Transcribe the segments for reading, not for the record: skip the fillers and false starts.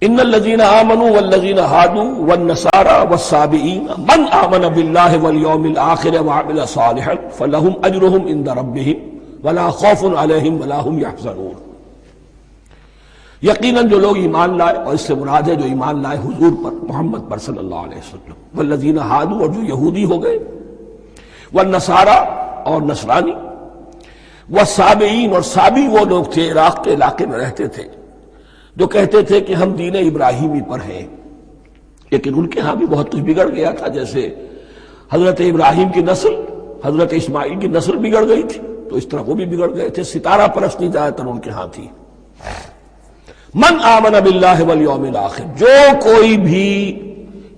ان الذين آمنوا والذين هادوا والنصارى والصابئين من آمن بالله واليوم الآخر وعمل صالحا فلهم أجرهم عند ربهم ولا خوف عليهم ولا هم يحزنون. یقیناً جو لوگ ایمان لائے، اور اس سے مراد ہے جو ایمان لائے حضور پر، محمد پر صلی اللہ علیہ وسلم، والذین ہادوا، اور جو یہودی ہو گئے، والنصارى اور نصرانی، والصابئین، اور صابی وہ لوگ تھے عراق کے علاقے میں رہتے تھے جو کہتے تھے کہ ہم دین ابراہیمی پر ہیں، لیکن ان کے ہاں بھی بہت کچھ بگڑ گیا تھا. جیسے حضرت ابراہیم کی نسل، حضرت اسماعیل کی نسل بگڑ گئی تھی، تو اس طرح وہ بھی بگڑ گئے تھے. ستارہ پرستی زیادہ تر ان کے ہاں تھی. من آمن باللہ والیوم الآخر، جو کوئی بھی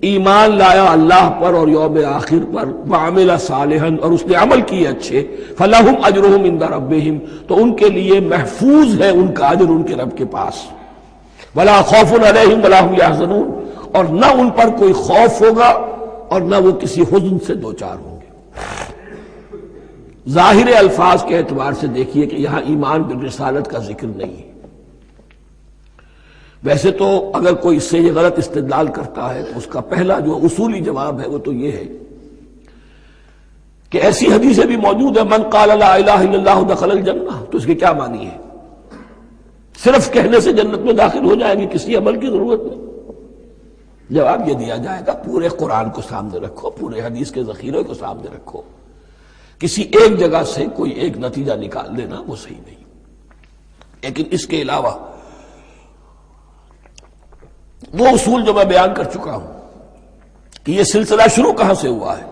ایمان لایا اللہ پر اور یوم آخر پر، وعمل صالحا، اور اس نے عمل کیے اچھے، فلہم اجرہم عند ربہم، تو ان کے لیے محفوظ ہے ان کا اجر ان کے رب کے پاس. ولا خوف علیہم ولا هم یحزنون، اور نہ ان پر کوئی خوف ہوگا اور نہ وہ کسی حزن سے دوچار ہوں گے. ظاہر الفاظ کے اعتبار سے دیکھیے کہ یہاں ایمان بالرسالت کا ذکر نہیں ہے. ویسے تو اگر کوئی اس سے یہ غلط استدلال کرتا ہے تو اس کا پہلا جو اصولی جواب ہے وہ تو یہ ہے کہ ایسی حدیثیں بھی موجود ہیں، من قال لا الہ الا اللہ دخل الجنہ، تو اس کے کیا معنی ہے؟ صرف کہنے سے جنت میں داخل ہو جائیں گے، کسی عمل کی ضرورت نہیں. جواب یہ دیا جائے گا پورے قرآن کو سامنے رکھو، پورے حدیث کے ذخیرے کو سامنے رکھو، کسی ایک جگہ سے کوئی ایک نتیجہ نکال لینا وہ صحیح نہیں. لیکن اس کے علاوہ وہ اصول جو میں بیان کر چکا ہوں کہ یہ سلسلہ شروع کہاں سے ہوا ہے.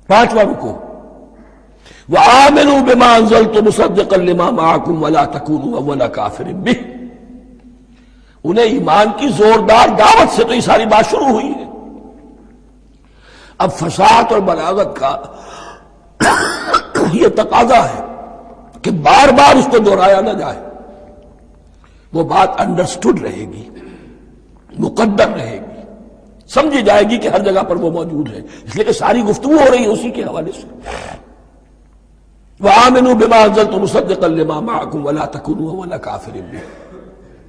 5واں رکوع، وآمنوا بما انزلت مصدقا لما معكم ولا تكونوا اول كافر به. انہیں ایمان کی زوردار دعوت سے تو یہ ساری بات شروع ہوئی ہے. اب فصاحت اور بلاغت کا یہ تقاضا ہے کہ بار بار اس کو دہرایا نہ جائے، وہ بات انڈرسٹوڈ رہے گی، مقدر رہے گی، سمجھی جائے گی کہ ہر جگہ پر وہ موجود ہے، اس لیے کہ ساری گفتگو ہو رہی ہے اسی کے حوالے سے. وآمنوا بما انزلت مصدقا لما معكم ولا تكونوا اول كافر به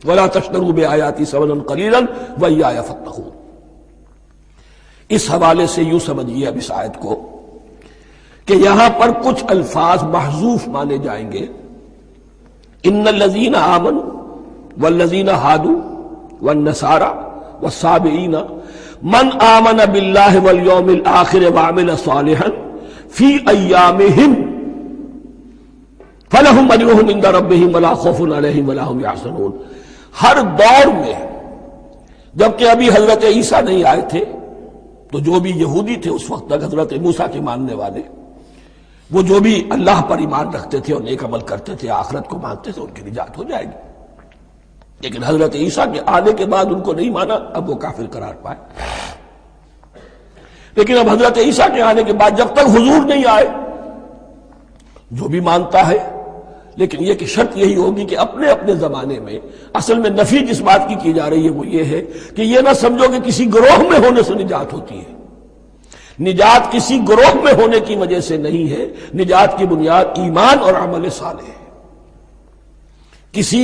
ولا تشتروا بآياتي ثمنا قليلا وإياي فاتقون. اس حوالے سے یوں سمجھیے اب اس آیت کو کہ یہاں پر کچھ الفاظ محذوف مانے جائیں گے. ان الذين آمنوا والذين هادوا والنصارى والصابئين من آمن بالله واليوم الآخر وعمل صالحا في أيامهم فلهم أجرهم عند ربهم ولا خوف عليهم ولا هم يحزنون. ہر دور میں جبکہ ابھی حضرت عیسیٰ نہیں آئے تھے تو جو بھی یہودی تھے اس وقت تک، حضرت موسیٰ کے ماننے والے، وہ جو بھی اللہ پر ایمان رکھتے تھے اور نیک عمل کرتے تھے، آخرت کو مانتے تھے، ان کی نجات ہو جائے گی. لیکن حضرت عیسیٰ کے آنے کے بعد ان کو نہیں مانا، اب وہ کافر قرار پائے. لیکن اب حضرت عیسیٰ کے آنے کے بعد جب تک حضور نہیں آئے جو بھی مانتا ہے، لیکن یہ کہ شرط یہی ہوگی کہ اپنے اپنے زمانے میں، اصل میں نفی جس بات کی جا رہی ہے وہ یہ ہے کہ یہ نہ سمجھو کہ کسی گروہ میں ہونے سے نجات ہوتی ہے. نجات کسی گروہ میں ہونے کی وجہ سے نہیں ہے، نجات کی بنیاد ایمان اور عمل صالح ہے. کسی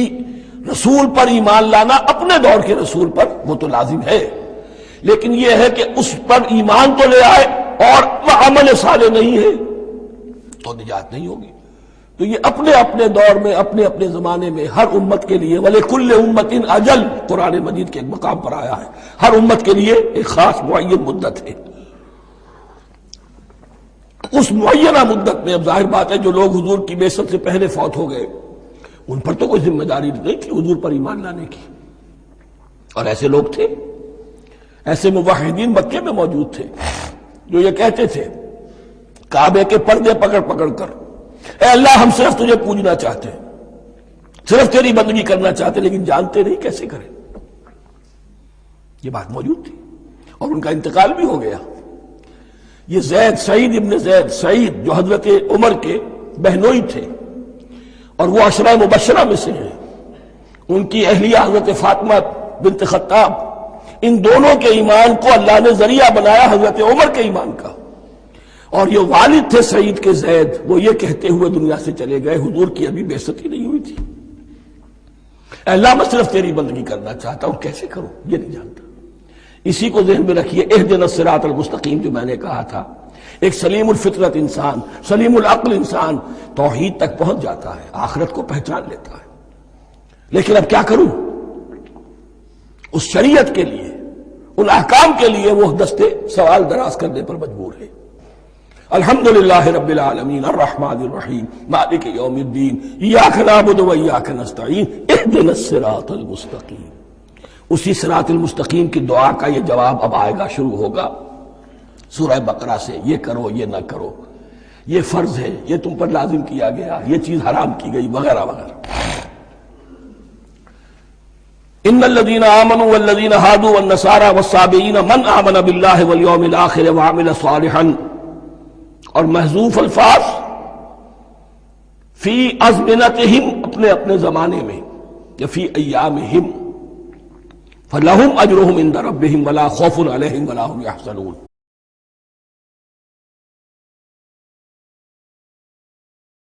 رسول پر ایمان لانا اپنے دور کے رسول پر وہ تو لازم ہے، لیکن یہ ہے کہ اس پر ایمان تو لے آئے اور وہ عمل صالح نہیں ہے تو نجات نہیں ہوگی. تو یہ اپنے اپنے دور میں، اپنے اپنے زمانے میں ہر امت کے لیے، وَلِكُلِّ أُمَّةٍ أَجَلٌ، قرآن مجید کے ایک مقام پر آیا ہے، ہر امت کے لیے ایک خاص معین مدت ہے. اس معینہ مدت میں اب ظاہر بات ہے جو لوگ حضور کی بعثت سے پہلے فوت ہو گئے ان پر تو کوئی ذمہ داری نہیں تھی حضور پر ایمان لانے کی، اور ایسے لوگ تھے، ایسے موحدین مکے میں موجود تھے جو یہ کہتے تھے کعبے کے پردے پکڑ پکڑ کر، اے اللہ ہم صرف تجھے پوجنا چاہتے ہیں، صرف تیری بندگی کرنا چاہتے، لیکن جانتے نہیں کیسے کریں. یہ بات موجود تھی اور ان کا انتقال بھی ہو گیا. یہ زید، سعید ابن زید، سعید جو حضرت عمر کے بہنوئی تھے اور وہ عشرہ مبشرہ میں سے ہیں، ان کی اہلیہ حضرت فاطمہ بنت خطاب، ان دونوں کے ایمان کو اللہ نے ذریعہ بنایا حضرت عمر کے ایمان کا. اور یہ والد تھے سعید کے زید، وہ یہ کہتے ہوئے دنیا سے چلے گئے حضور کی ابھی بعثت ہی نہیں ہوئی تھی. اے اللہ میں صرف تیری بندگی کرنا چاہتا ہوں، کیسے کروں یہ نہیں جانتا۔ اسی کو ذہن میں رکھیے، اہدنا الصراط المستقیم جو میں نے کہا تھا، ایک سلیم الفطرت انسان، سلیم العقل انسان توحید تک پہنچ جاتا ہے، آخرت کو پہچان لیتا ہے، لیکن اب کیا کروں؟ اس شریعت کے لیے، ان احکام کے لیے وہ دستے سوال دراز کرنے پر مجبور ہے۔ الحمدللہ رب العالمین الرحمن الرحیم مالک یوم الدین ایاک نعبد و ایاک نستعین اہدنا الصراط المستقیم۔ اسی صراط المستقیم کی دعا کا یہ جواب اب آئے گا، شروع ہوگا سورہ بقرہ سے، یہ کرو یہ نہ کرو، یہ فرض ہے، یہ تم پر لازم کیا گیا، یہ چیز حرام کی گئی، وغیرہ وغیرہ۔ ان الذين آمنوا والذين هادوا والنصارى والصابئين من آمن بالله واليوم الآخر وعمل صالحا، اور محذوف الفاظ فی ازمنتہم، اپنے اپنے زمانے میں، یا فی ایامہم، فلہم اجرہم عند ربہم ولا خوف علیہم ولا هم يحزنون۔